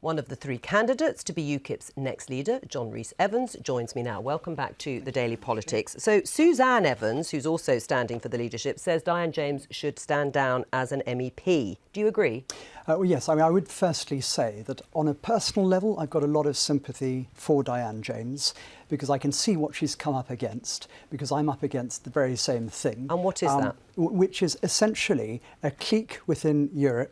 One of the three candidates to be UKIP's next leader, John Rees Evans, joins me now. Welcome back to the Daily Politics. So Suzanne Evans, who's also standing for the leadership, says Diane James should stand down as an MEP. Do you agree? Well, yes. I would firstly say that on a personal level, I've got a lot of sympathy for Diane James because I can see what she's come up against, because I'm up against the very same thing. And what is that? Which is essentially a clique within Europe,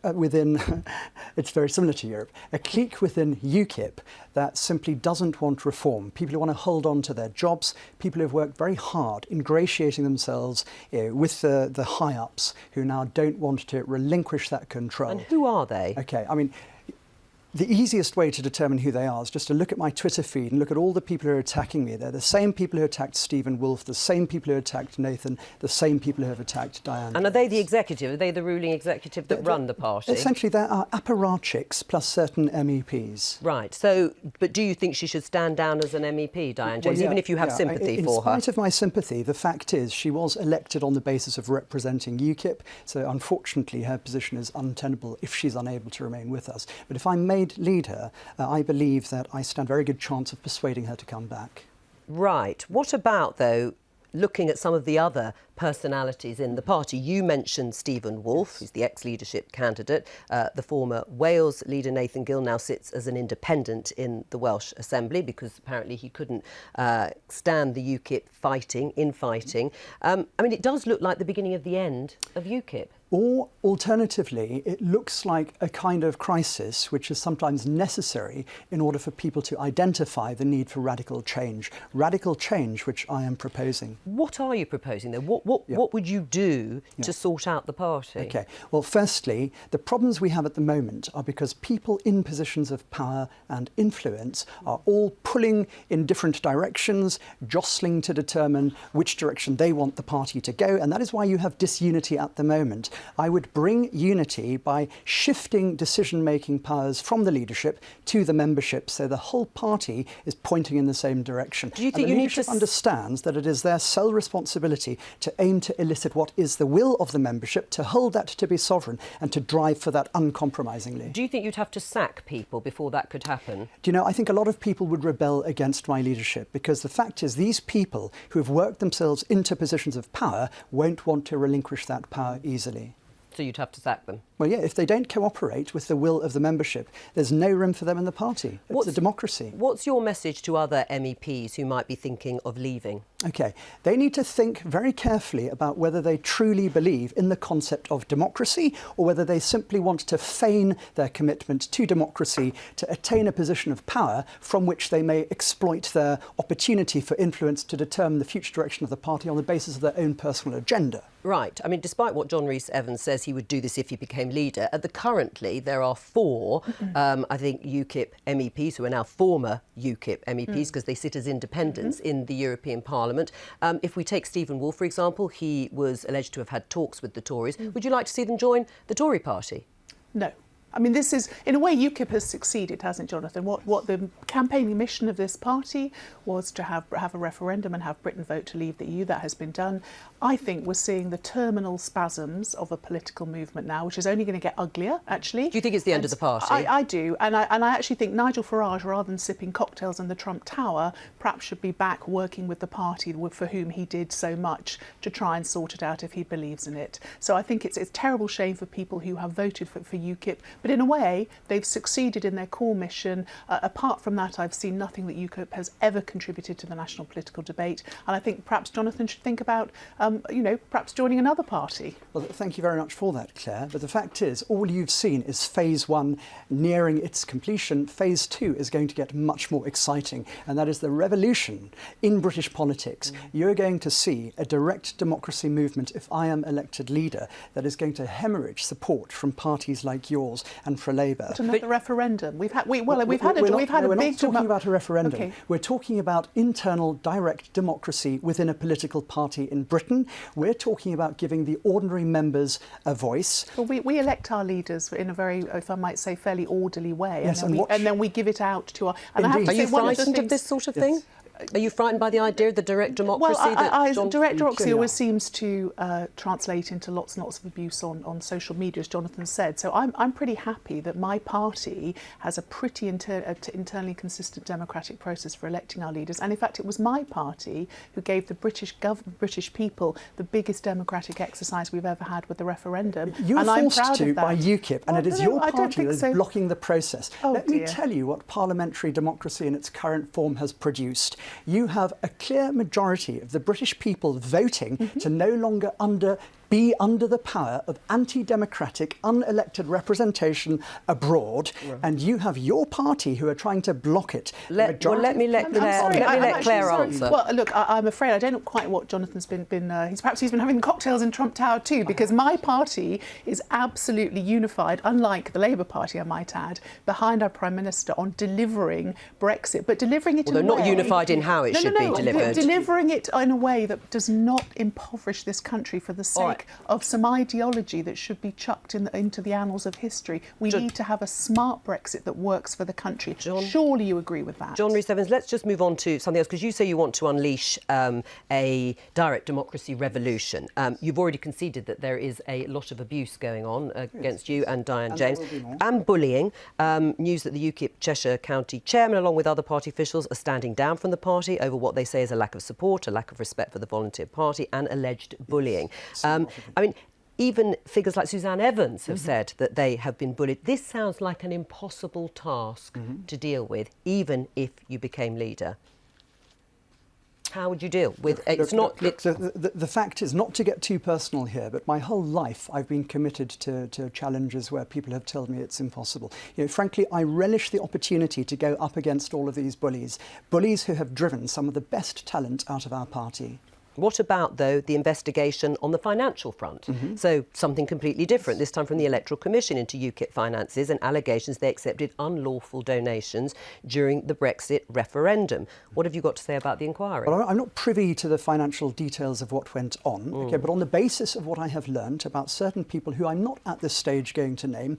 it's very similar to Europe, a clique within UKIP that simply doesn't want reform. People who want to hold on to their jobs, people who have worked very hard ingratiating themselves with the high-ups who now don't want to relinquish that control. And who are they? OK, I mean, the easiest way to determine who they are is just to look at my Twitter feed and look at all the people who are attacking me. They're the same people who attacked Stephen Wolfe, the same people who attacked Nathan, the same people who have attacked Diane. And are they the executive? Are they the ruling executive that run the party? Essentially, there are apparatchiks plus certain MEPs. Right. So, but do you think she should stand down as an MEP, Diane James, even if you have sympathy for her? In spite of my sympathy, the fact is she was elected on the basis of representing UKIP, so unfortunately her position is untenable if she's unable to remain with us. But if I'm made leader, I believe that I stand a very good chance of persuading her to come back. Right. What about, though, looking at some of the other personalities in the party? You mentioned Stephen Wolfe, who's the ex-leadership candidate. The former Wales leader Nathan Gill now sits as an independent in the Welsh Assembly because apparently he couldn't stand the UKIP infighting. I mean, it does look like the beginning of the end of UKIP. Or, alternatively, it looks like a kind of crisis which is sometimes necessary in order for people to identify the need for radical change which I am proposing. What are you proposing, though? What would you do to sort out the party? OK. Well, firstly, the problems we have at the moment are because people in positions of power and influence are all pulling in different directions, jostling to determine which direction they want the party to go, and that is why you have disunity at the moment. I would bring unity by shifting decision-making powers from the leadership to the membership so the whole party is pointing in the same direction. Do you think you need to understands that it is their sole responsibility to aim to elicit what is the will of the membership, to hold that to be sovereign and to drive for that uncompromisingly. Do you think you'd have to sack people before that could happen? Do you know, I think a lot of people would rebel against my leadership because the fact is these people who have worked themselves into positions of power won't want to relinquish that power easily. So you'd have to sack them? Well, yeah, if they don't cooperate with the will of the membership, there's no room for them in the party. It's a democracy. What's your message to other MEPs who might be thinking of leaving? OK, they need to think very carefully about whether they truly believe in the concept of democracy or whether they simply want to feign their commitment to democracy to attain a position of power from which they may exploit their opportunity for influence to determine the future direction of the party on the basis of their own personal agenda. Right. I mean, despite what John Rees Evans says he would do this if he became leader, currently there are four, I think, UKIP MEPs who are now former UKIP MEPs because they sit as independents in the European Parliament. If we take Stephen Wolfe, for example, he was alleged to have had talks with the Tories. Would you like to see them join the Tory party? No. I mean, this is, in a way, UKIP has succeeded, hasn't Jonathan? What the campaigning mission of this party was to have a referendum and have Britain vote to leave the EU. That has been done. I think we're seeing the terminal spasms of a political movement now, which is only going to get uglier, actually. Do you think it's the end of the party? I do. And I actually think Nigel Farage, rather than sipping cocktails in the Trump Tower, perhaps should be back working with the party for whom he did so much to try and sort it out if he believes in it. So I think it's a terrible shame for people who have voted for UKIP. But in a way, they've succeeded in their core mission. Apart from that, I've seen nothing that UKIP has ever contributed to the national political debate. And I think perhaps Jonathan should think about, perhaps joining another party. Well, thank you very much for that, Claire. But the fact is, all you've seen is phase one nearing its completion. Phase two is going to get much more exciting, and that is the revolution in British politics. You're going to see a direct democracy movement, if I am elected leader, that is going to hemorrhage support from parties like yours and for Labour. But another referendum. We're not talking about a referendum. Okay. We're talking about internal direct democracy within a political party in Britain. We're talking about giving the ordinary members a voice. Well, we elect our leaders in a very, if I might say, fairly orderly way, yes, and then we give it out to our. And Are you frightened of this sort of thing? Are you frightened by the idea of the direct democracy? Direct democracy always seems to translate into lots and lots of abuse on social media, as Jonathan said. So I'm pretty happy that my party has a pretty internally consistent democratic process for electing our leaders. And in fact, it was my party who gave the British people the biggest democratic exercise we've ever had with the referendum. You were forced to by UKIP, and well, it is your party that is blocking the process. Oh, Let me tell you what parliamentary democracy in its current form has produced. You have a clear majority of the British people voting to no longer be under the power of anti-democratic, unelected representation abroad, and you have your party who are trying to block it. Let me let Claire answer. Well, look, I'm afraid I don't know quite what Jonathan's been perhaps he's been having cocktails in Trump Tower too, because my party is absolutely unified, unlike the Labour Party, I might add, behind our Prime Minister on delivering Brexit, but delivering it in a way... They're not unified in how it should be delivered. Delivering it in a way that does not impoverish this country for the sake of some ideology that should be chucked into the annals of history. We need to have a smart Brexit that works for the country. Surely you agree with that. John Rees Evans, let's just move on to something else, because you say you want to unleash a direct democracy revolution. You've already conceded that there is a lot of abuse going on against you and Diane James, and bullying. News that the UKIP Cheshire County chairman, along with other party officials, are standing down from the party over what they say is a lack of support, a lack of respect for the volunteer party, and alleged bullying. I mean, even figures like Suzanne Evans have said that they have been bullied. This sounds like an impossible task to deal with, even if you became leader. How would you deal with it? The fact is, not to get too personal here, but my whole life I've been committed to challenges where people have told me it's impossible. You know, frankly, I relish the opportunity to go up against all of these bullies who have driven some of the best talent out of our party. What about, though, the investigation on the financial front? So something completely different, this time from the Electoral Commission into UKIP finances and allegations they accepted unlawful donations during the Brexit referendum. What have you got to say about the inquiry? Well, I'm not privy to the financial details of what went on, but on the basis of what I have learnt about certain people who I'm not at this stage going to name,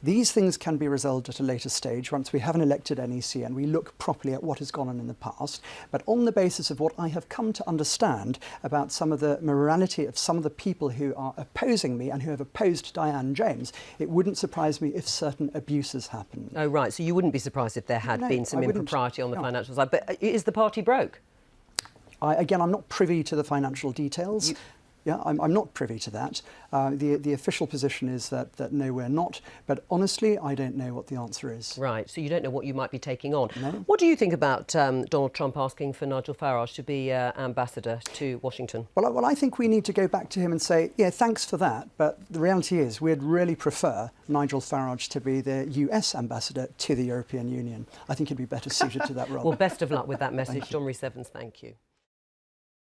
these things can be resolved at a later stage once we have an elected NEC and we look properly at what has gone on in the past. But on the basis of what I have come to understand about some of the morality of some of the people who are opposing me and who have opposed Diane James, it wouldn't surprise me if certain abuses happened. Oh, right. So you wouldn't be surprised if there had been some impropriety on the financial side. But is the party broke? Again, I'm not privy to the financial details. Yeah, I'm not privy to that. The official position is that no, we're not. But honestly, I don't know what the answer is. Right, so you don't know what you might be taking on. No. What do you think about Donald Trump asking for Nigel Farage to be ambassador to Washington? Well, I think we need to go back to him and say, yeah, thanks for that. But the reality is we'd really prefer Nigel Farage to be the US ambassador to the European Union. I think he'd be better suited to that role. Well, best of luck with that message. John Rees Evans, thank you.